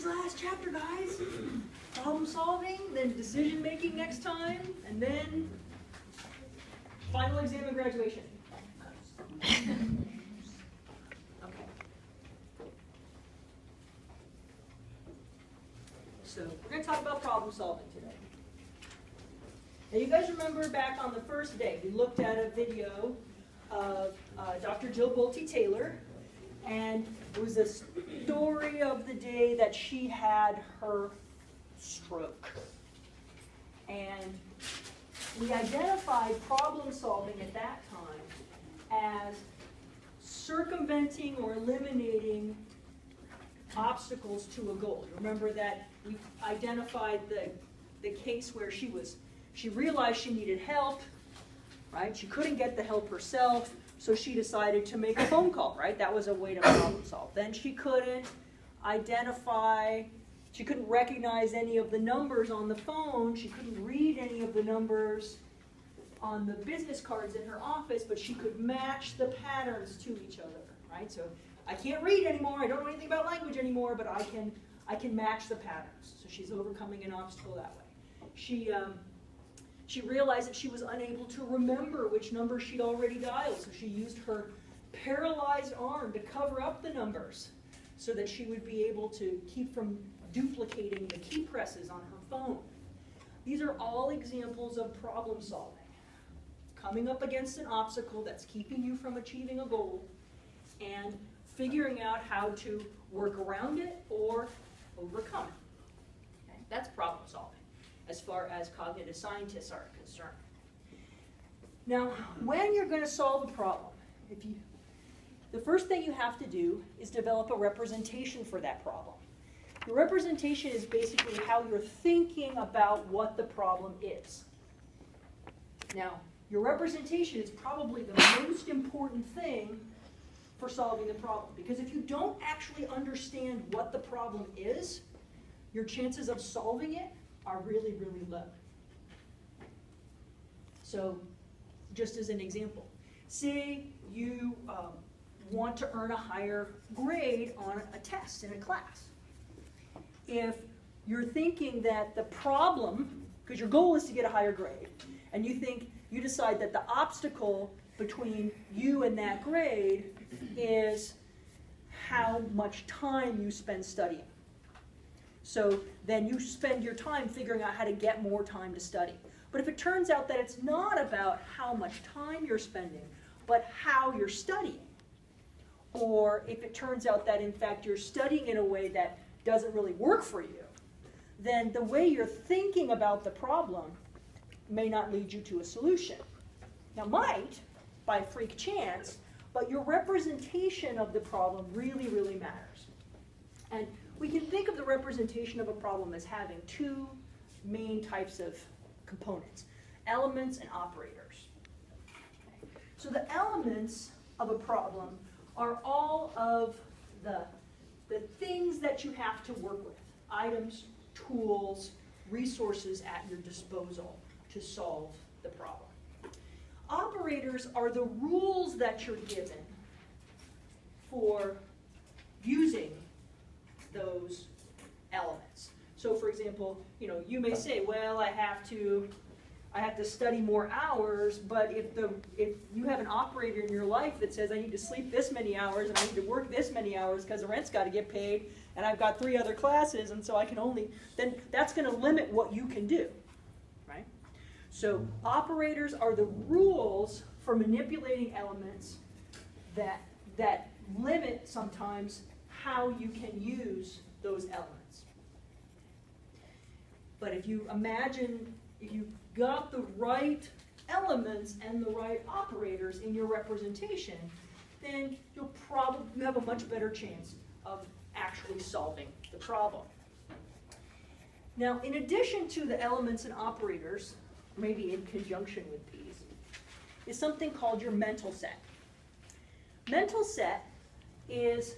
the last chapter, guys. Problem solving, then decision making next time, and then final exam and graduation. Okay. So we're going to talk about problem solving today. Now you guys remember back on the first day, we looked at a video of Dr. Jill Bolte Taylor, and it was a story of the day that she had her stroke. And we identified problem solving at that time as circumventing or eliminating obstacles to a goal. Remember that we identified the case where she realized she needed help, right? She couldn't get the help herself, so she decided to make a phone call, right? That was a way to problem solve. Then she couldn't recognize any of the numbers on the phone. She couldn't read any of the numbers on the business cards in her office, but she could match the patterns to each other, right? So I can't read anymore, I don't know anything about language anymore, but I can match the patterns. So she's overcoming an obstacle that way. She realized that she was unable to remember which number she'd already dialed, so she used her paralyzed arm to cover up the numbers so that she would be able to keep from duplicating the key presses on her phone. These are all examples of problem solving. Coming up against an obstacle that's keeping you from achieving a goal and figuring out how to work around it or overcome it. Okay? That's problem solving as far as cognitive scientists are concerned. Now, when you're going to solve a problem, the first thing you have to do is develop a representation for that problem. The representation is basically how you're thinking about what the problem is. Now, your representation is probably the most important thing for solving the problem, because if you don't actually understand what the problem is, your chances of solving it are really, really low. So, just as an example, say you want to earn a higher grade on a test in a class. If you're thinking that the problem, because your goal is to get a higher grade, and you decide that the obstacle between you and that grade is how much time you spend studying. So then you spend your time figuring out how to get more time to study. But if it turns out that it's not about how much time you're spending, but how you're studying, or if it turns out that in fact you're studying in a way that doesn't really work for you, then the way you're thinking about the problem may not lead you to a solution. Now, might, by freak chance, but your representation of the problem really, really matters. And we can think of the representation of a problem as having two main types of components: elements and operators. Okay. So the elements of a problem are all of the things that you have to work with: items, tools, resources at your disposal to solve the problem. Operators are the rules that you're given for using those elements. So for example, you may say, well, I have to study more hours, but if you have an operator in your life that says I need to sleep this many hours and I need to work this many hours because the rent's got to get paid and I've got 3 other classes and so I can only, then that's going to limit what you can do, right? So operators are the rules for manipulating elements that limit sometimes how you can use those elements. But if you imagine, if you got the right elements and the right operators in your representation, then you have a much better chance of actually solving the problem. Now, in addition to the elements and operators, maybe in conjunction with these, is something called your mental set. Mental set is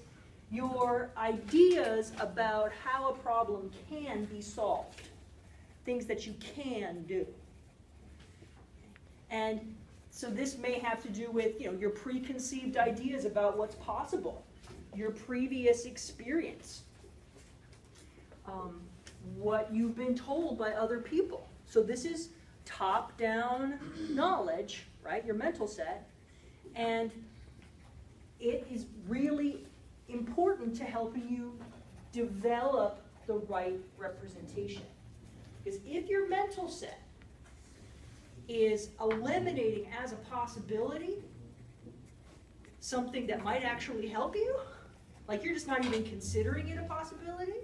your ideas about how a problem can be solved, things that you can do. And so this may have to do with your preconceived ideas about what's possible, your previous experience. what you've been told by other people. So this is top-down knowledge, right, your mental set, and it is really important to helping you develop the right representation. Because if your mental set is eliminating as a possibility something that might actually help you, like you're just not even considering it a possibility,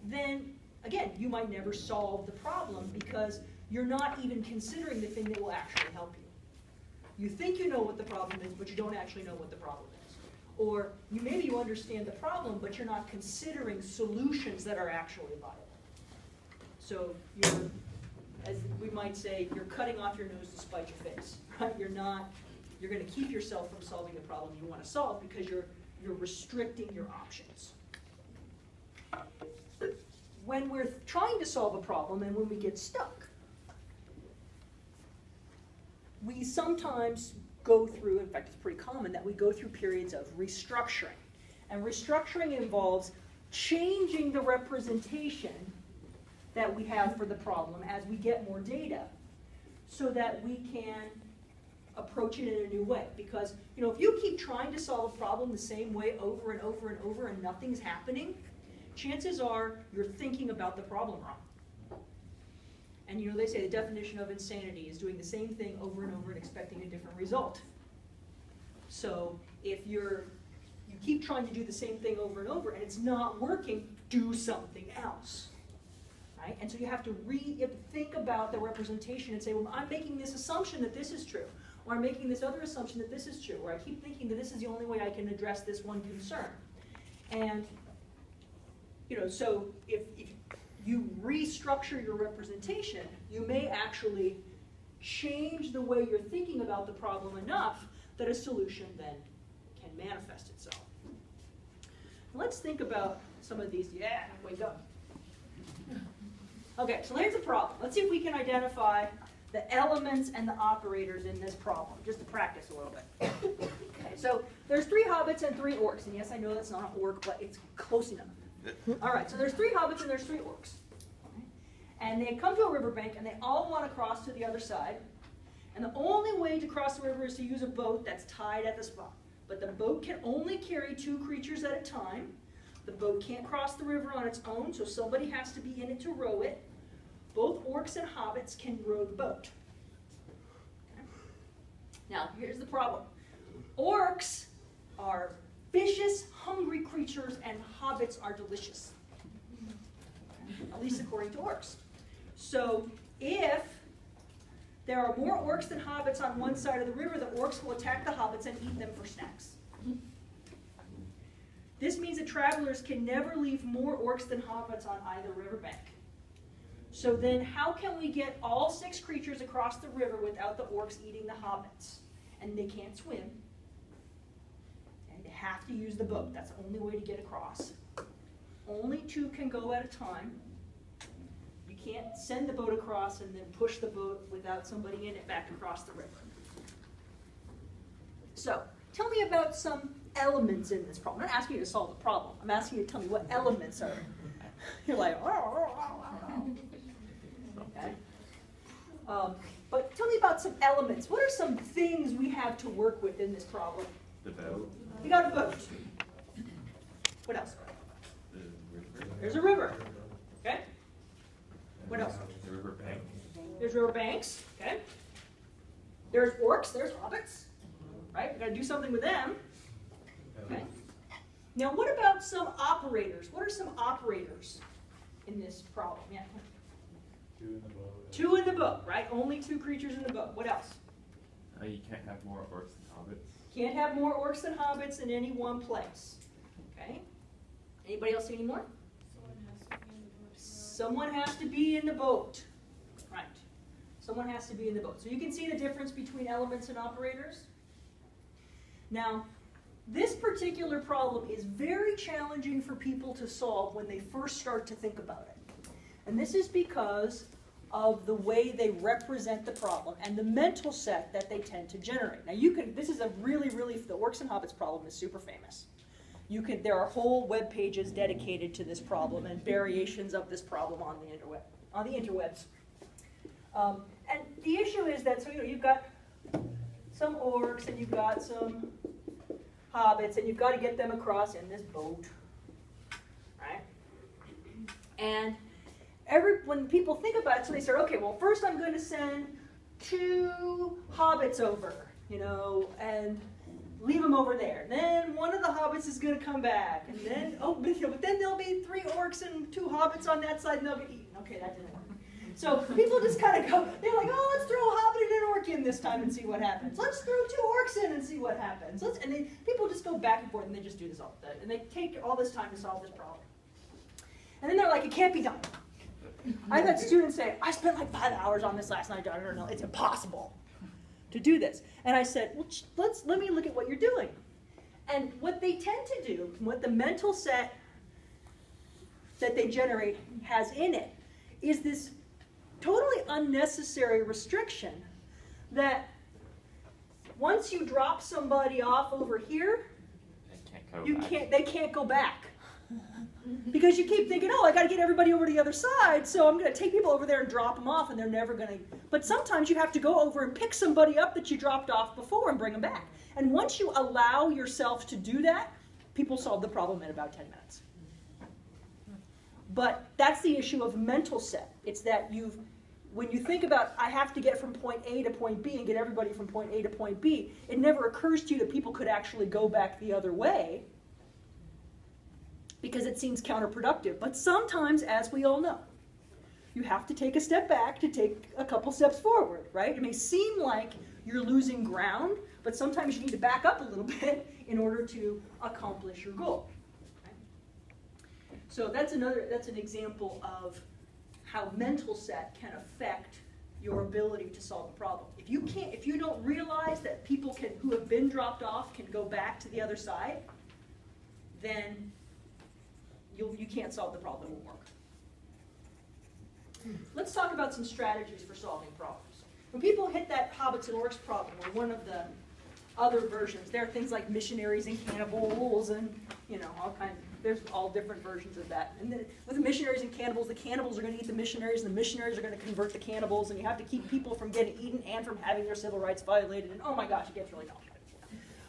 then again, you might never solve the problem because you're not even considering the thing that will actually help you. You think you know what the problem is, but you don't actually know what the problem is. Or maybe you understand the problem, but you're not considering solutions that are actually viable. So you're, as we might say, you're cutting off your nose to spite your face, right? You're going to keep yourself from solving the problem you want to solve because you're restricting your options. When we're trying to solve a problem and when we get stuck, we sometimes go through, in fact it's pretty common that we go through periods of restructuring. And restructuring involves changing the representation that we have for the problem as we get more data so that we can approach it in a new way. Because if you keep trying to solve a problem the same way over and over and over and nothing's happening, chances are you're thinking about the problem wrong. And they say the definition of insanity is doing the same thing over and over and expecting a different result. So if you keep trying to do the same thing over and over and it's not working, do something else. Right? And so you have to think about the representation and say, well, I'm making this assumption that this is true, or I'm making this other assumption that this is true, or I keep thinking that this is the only way I can address this one concern. And so if you restructure your representation, you may actually change the way you're thinking about the problem enough that a solution then can manifest itself. Let's think about some of these. Yeah, wake up. Okay, so here's a problem. Let's see if we can identify the elements and the operators in this problem, just to practice a little bit. Okay, so there's 3 hobbits and 3 orcs. And yes, I know that's not an orc, but it's close enough. All right, so there's 3 hobbits and there's 3 orcs. And they come to a riverbank and they all want to cross to the other side. And the only way to cross the river is to use a boat that's tied at the spot. But the boat can only carry 2 creatures at a time. The boat can't cross the river on its own, so somebody has to be in it to row it. Both orcs and hobbits can row the boat. Okay. Now, here's the problem. Orcs are vicious, hungry creatures, and hobbits are delicious. At least according to orcs. So if there are more orcs than hobbits on one side of the river, the orcs will attack the hobbits and eat them for snacks. This means that travelers can never leave more orcs than hobbits on either riverbank. So then how can we get all 6 creatures across the river without the orcs eating the hobbits? And they can't swim. And they have to use the boat. That's the only way to get across. Only 2 can go at a time. You can't send the boat across and then push the boat without somebody in it back across the river. So, tell me about some elements in this problem. I'm not asking you to solve the problem. I'm asking you to tell me what elements are. You're like, okay. But tell me about some elements. What are some things we have to work with in this problem? The boat. We got a boat. What else? There's a river. Okay. What else? The river bank. There's river banks. Okay. There's orcs. There's hobbits. Right? We got to do something with them. Okay. Now, what about some operators? What are some operators in this problem? Yeah. 2 in the boat. 2 in the boat, right? Only 2 creatures in the boat. What else? You can't have more orcs than hobbits. Can't have more orcs than hobbits in any one place. Okay. Anybody else see any more? Someone has to be in the boat. Right. Someone has to be in the boat. So you can see the difference between elements and operators. Now, this particular problem is very challenging for people to solve when they first start to think about it. And this is because of the way they represent the problem and the mental set that they tend to generate. Now, this is a really, the orcs and hobbits problem is super famous. there are whole web pages dedicated to this problem and variations of this problem on the interwebs. And the issue is that, so you've got some orcs and you've got some hobbits, and you've got to get them across in this boat, right? And when people think about it, so they say, okay, well, first I'm going to send 2 hobbits over, and leave them over there. Then one of the hobbits is going to come back, and then, but then there'll be 3 orcs and 2 hobbits on that side, and they'll get eaten. Okay, that didn't work. So people just kind of go, they're like, oh, let's throw a hobbit and an orc in this time and see what happens. Let's throw 2 orcs in and see what happens. People just go back and forth, and they just do this all the time. And they take all this time to solve this problem. And then they're like, it can't be done. I've had students say, I spent like 5 hours on this last night, Darnell. It's impossible to do this. And I said, well, let me look at what you're doing. And what they tend to do, what the mental set that they generate has in it, is this totally unnecessary restriction that once you drop somebody off over here, they can't go back. Because you keep thinking, oh, I got to get everybody over to the other side, so I'm going to take people over there and drop them off, and they're never going to. But sometimes you have to go over and pick somebody up that you dropped off before and bring them back. And once you allow yourself to do that, people solve the problem in about 10 minutes. But that's the issue of mental set. It's that when you think about, I have to get from point A to point B and get everybody from point A to point B, it never occurs to you that people could actually go back the other way, because it seems counterproductive. But sometimes, as we all know, you have to take a step back to take a couple steps forward, right? It may seem like you're losing ground, but sometimes you need to back up a little bit in order to accomplish your goal. Right? So that's an example of how mental set can affect your ability to solve a problem. If you don't realize that people who have been dropped off can go back to the other side, then you can't solve the problem. It won't work. Let's talk about some strategies for solving problems. When people hit that hobbits and orcs problem, or one of the other versions, there are things like missionaries and cannibals, and all kinds. There's all different versions of that. And then with the missionaries and cannibals are going to eat the missionaries, and the missionaries are going to convert the cannibals, and you have to keep people from getting eaten and from having their civil rights violated. And oh my gosh, it gets really complicated.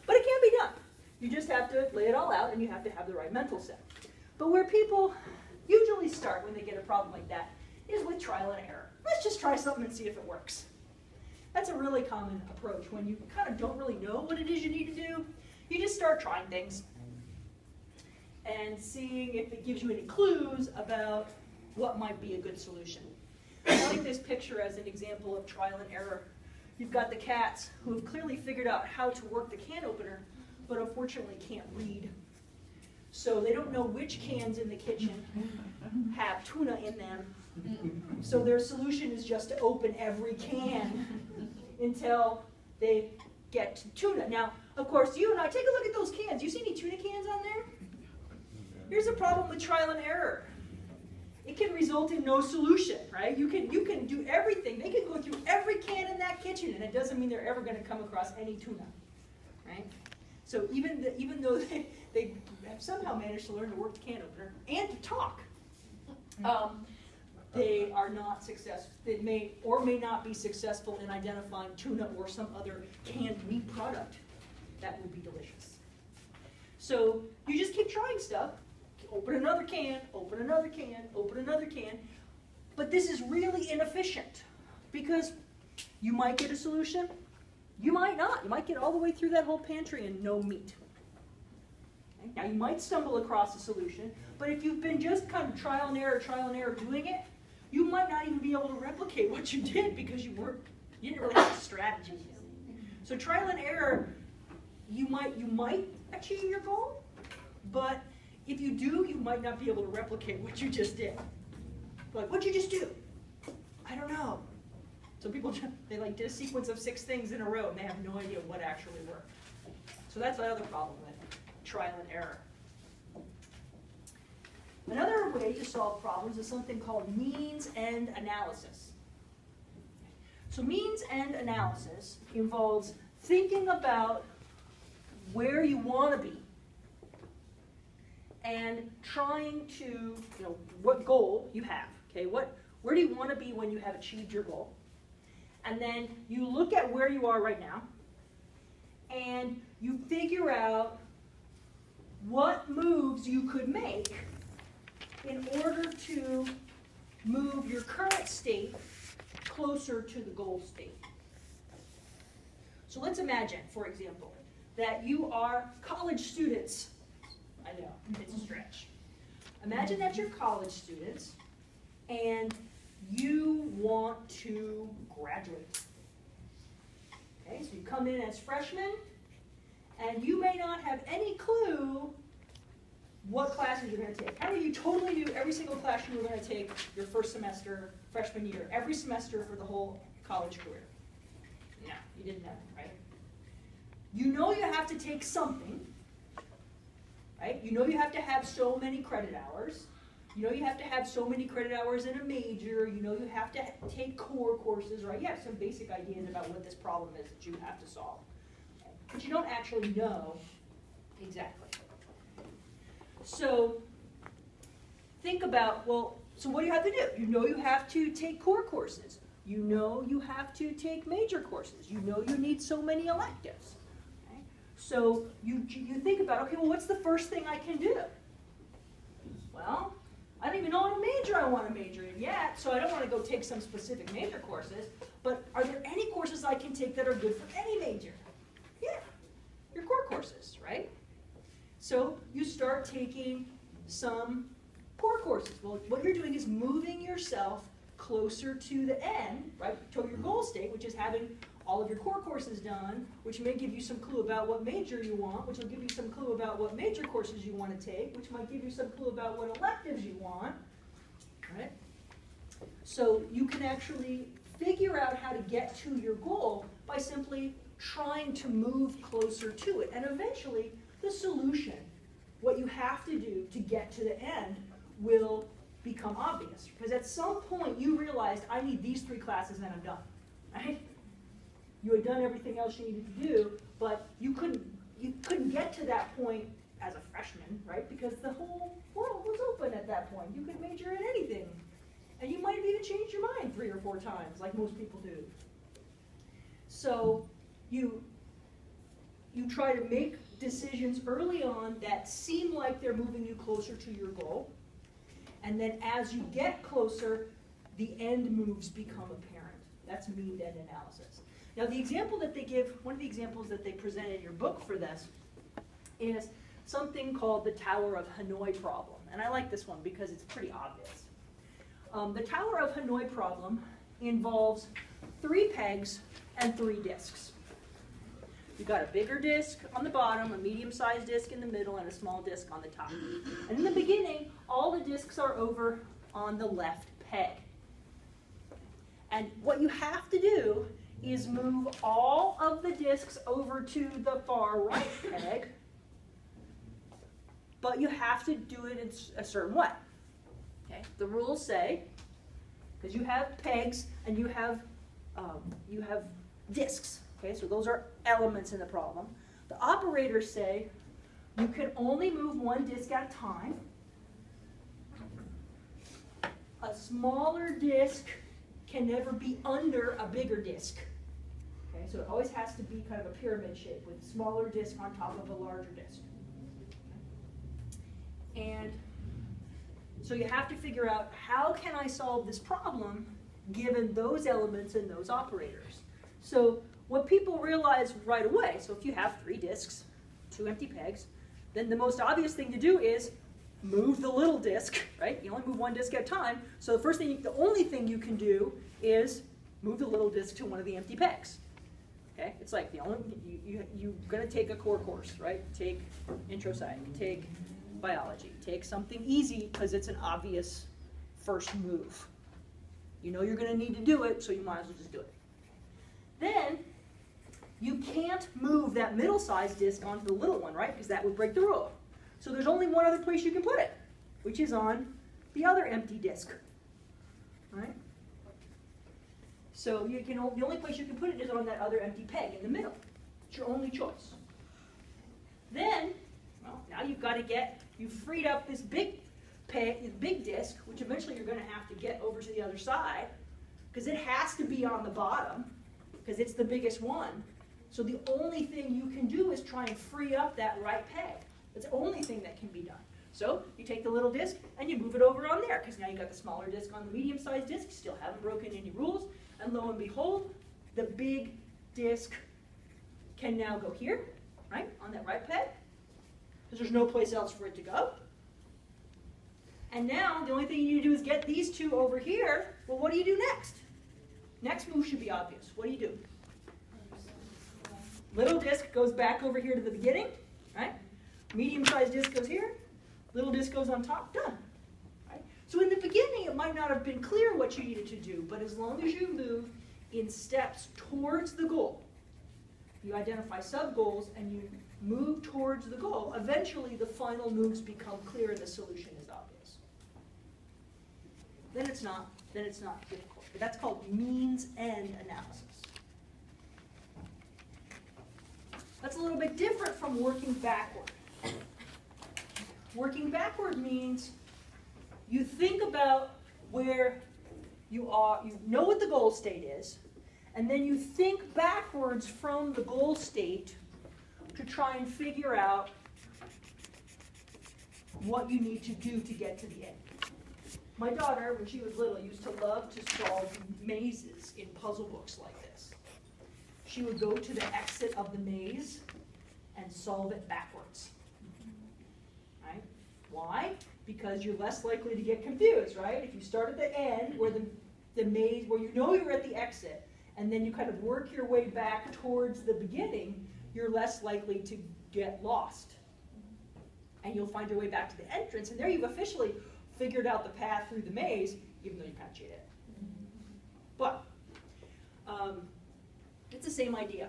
But it can be done. You just have to lay it all out, and you have to have the right mental set. But where people usually start when they get a problem like that is with trial and error. Let's just try something and see if it works. That's a really common approach. When you kind of don't really know what it is you need to do, you just start trying things and seeing if it gives you any clues about what might be a good solution. I like this picture as an example of trial and error. You've got the cats who have clearly figured out how to work the can opener, but unfortunately can't read. So they don't know which cans in the kitchen have tuna in them. So their solution is just to open every can until they get to tuna. Now, of course, you and I, take a look at those cans. You see any tuna cans on there? Here's a problem with trial and error. It can result in no solution, right? You can do everything. They can go through every can in that kitchen, and it doesn't mean they're ever going to come across any tuna, right? So even though they have somehow managed to learn to work the can opener and to talk, they are not successful. They may or may not be successful in identifying tuna or some other canned meat product that would be delicious. So you just keep trying stuff. Open another can, open another can, open another can. But this is really inefficient because you might get a solution, you might not. You might get all the way through that whole pantry and no meat. Okay? Now you might stumble across a solution, but if you've been just kind of trial and error doing it, you might not even be able to replicate what you did because you didn't really have a strategy. So trial and error, you might achieve your goal, but if you do, you might not be able to replicate what you just did. Like, what'd you just do? I don't know. So people, they did a sequence of 6 things in a row, and they have no idea what actually worked. So that's another problem with trial and error. Another way to solve problems is something called means end analysis. So means end analysis involves thinking about where you want to be and trying to, you know, what goal you have, okay? Where do you want to be when you have achieved your goal? And then you look at where you are right now, and you figure out what moves you could make in order to move your current state closer to the goal state. So let's imagine, for example, that you are college students. I know, it's a stretch. Imagine that you're college students and you want to graduate. Okay, so you come in as freshmen and you may not have any clue what classes you're going to take. How many of you totally knew every single class you were going to take your first semester, freshman year, every semester for the whole college career? No, you didn't know, right? You know you have to take something, right? You know you have to have so many credit hours. You know you have to have so many credit hours in a major. You know you have to take core courses, right? You have some basic ideas about what this problem is that you have to solve. Okay? But you don't actually know exactly. So think about, well, so what do you have to do? You know you have to take core courses. You know you have to take major courses. You know you need so many electives. Okay? So you think about, okay, well, what's the first thing I can do? Well, I don't even know what major I want to major in yet, so I don't want to go take some specific major courses, but are there any courses I can take that are good for any major? Yeah, your core courses, right? So you start taking some core courses. Well, what you're doing is moving yourself closer to the end, right, to your goal state, which is having all of your core courses done, which may give you some clue about what major you want, which will give you some clue about what major courses you want to take, which might give you some clue about what electives you want, right? So you can actually figure out how to get to your goal by simply trying to move closer to it. And eventually, the solution, what you have to do to get to the end, will become obvious. Because at some point, you realized, I need these 3 classes and I'm done, right? You had done everything else you needed to do, but you couldn't get to that point as a freshman, right? Because the whole world was open at that point. You could major in anything. And you might have even changed your mind 3 or 4 times, like most people do. So you try to make decisions early on that seem like they're moving you closer to your goal. And then as you get closer, the end moves become apparent. That's mean-end analysis. Now the example that they give, one of the examples that they present in your book for this is something called the Tower of Hanoi problem. And I like this one because it's pretty obvious. The Tower of Hanoi problem involves 3 pegs and 3 discs. You've got a bigger disc on the bottom, a medium-sized disc in the middle, and a small disc on the top. And in the beginning, all the discs are over on the left peg. And what you have to do is move all of the discs over to the far right peg, but you have to do it in a certain way. Okay? The rules say, because you have pegs and you have discs, okay? So those are elements in the problem. The operators say you can only move 1 disc at a time. A smaller disc can never be under a bigger disc. Okay, so it always has to be kind of a pyramid shape with a smaller disc on top of a larger disc. And so you have to figure out, how can I solve this problem given those elements and those operators? So what people realize right away, so if you have 3 discs, 2 empty pegs, then the most obvious thing to do is move the little disc, right? You only move 1 disc at a time. So the only thing you can do is move the little disc to one of the empty pegs. Okay? It's like you're going to take a core course, right? Take intro psych, take biology, take something easy because it's an obvious first move. You know you're going to need to do it, so you might as well just do it. Then you can't move that middle-sized disc onto the little one, right? Because that would break the rule. So there's only one other place you can put it, which is on the other empty disc, right? So the only place you can put it is on that other empty peg in the middle. It's your only choice. Then, well, now you've got to get you freed up this big disc, which eventually you're going to have to get over to the other side, because it has to be on the bottom, because it's the biggest one. So the only thing you can do is try and free up that right peg. That's the only thing that can be done. So you take the little disc and you move it over on there, because now you got the smaller disc on the medium-sized disc. You still haven't broken any rules. And lo and behold, the big disc can now go here, right, on that right peg, because there's no place else for it to go. And now the only thing you need to do is get these two over here. Well, what do you do next? Next move should be obvious. What do you do? Little disc goes back over here to the beginning, right? Medium-sized disc goes here. Little disc goes on top. Done. Right? So in the beginning, it might not have been clear what you needed to do, but as long as you move in steps towards the goal, you identify sub-goals and you move towards the goal, eventually the final moves become clear and the solution is obvious. Then it's not difficult. But that's called means-end analysis. That's a little bit different from working backward. Working backward means you think about where you are, you know what the goal state is, and then you think backwards from the goal state to try and figure out what you need to do to get to the end. My daughter, when she was little, used to love to solve mazes in puzzle books like this. She would go to the exit of the maze and solve it backwards. Right? Why? Because you're less likely to get confused, right? If you start at the end where the maze, where you know you're at the exit, and then you kind of work your way back towards the beginning, you're less likely to get lost. And you'll find your way back to the entrance, and there you've officially figured out the path through the maze, even though you kind of cheated. But it's the same idea.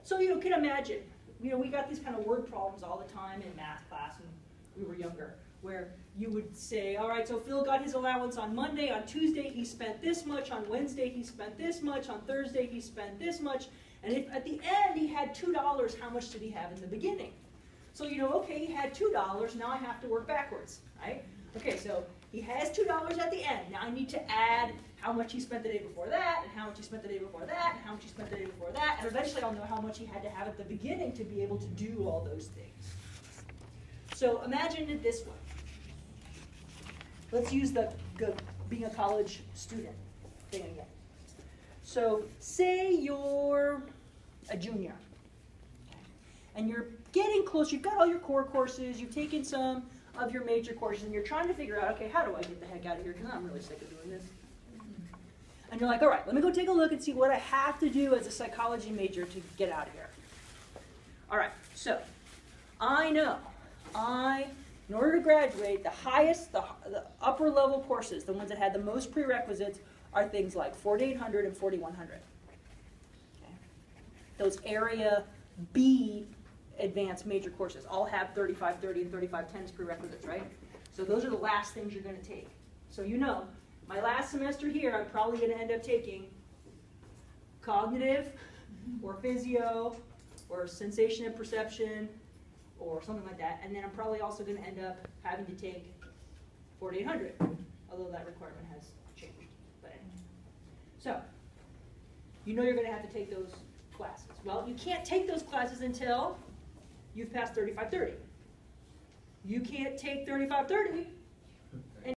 So you can imagine, we got these kind of word problems all the time in math class when we were younger, where you would say, all right, so Phil got his allowance on Monday, on Tuesday he spent this much, on Wednesday he spent this much, on Thursday he spent this much, and if at the end he had $2, how much did he have in the beginning? So okay, he had $2, now I have to work backwards, right? Okay, so he has $2 at the end. Now I need to add how much he spent the day before that, and how much he spent the day before that, and how much he spent the day before that, and eventually I'll know how much he had to have at the beginning to be able to do all those things. So imagine it this way. Let's use the being a college student thing again. So say you're a junior, and you're getting close. You've got all your core courses, you've taken some of your major courses, and you're trying to figure out, okay, how do I get the heck out of here, because I'm really sick of doing this. And you're like, all right, let me go take a look and see what I have to do as a psychology major to get out of here. All right, so I know in order to graduate, the upper level courses, the ones that had the most prerequisites, are things like 4800 and 4100. Okay. Those area B advanced major courses all have 3530 and 3510 as prerequisites, right? So those are the last things you're going to take. So my last semester here, I'm probably going to end up taking cognitive or physio or sensation and perception or something like that, and then I'm probably also going to end up having to take 4800, although that requirement has changed. But anyway. So, you're going to have to take those classes. Well, you can't take those classes until you've passed 3530. You can't take 3530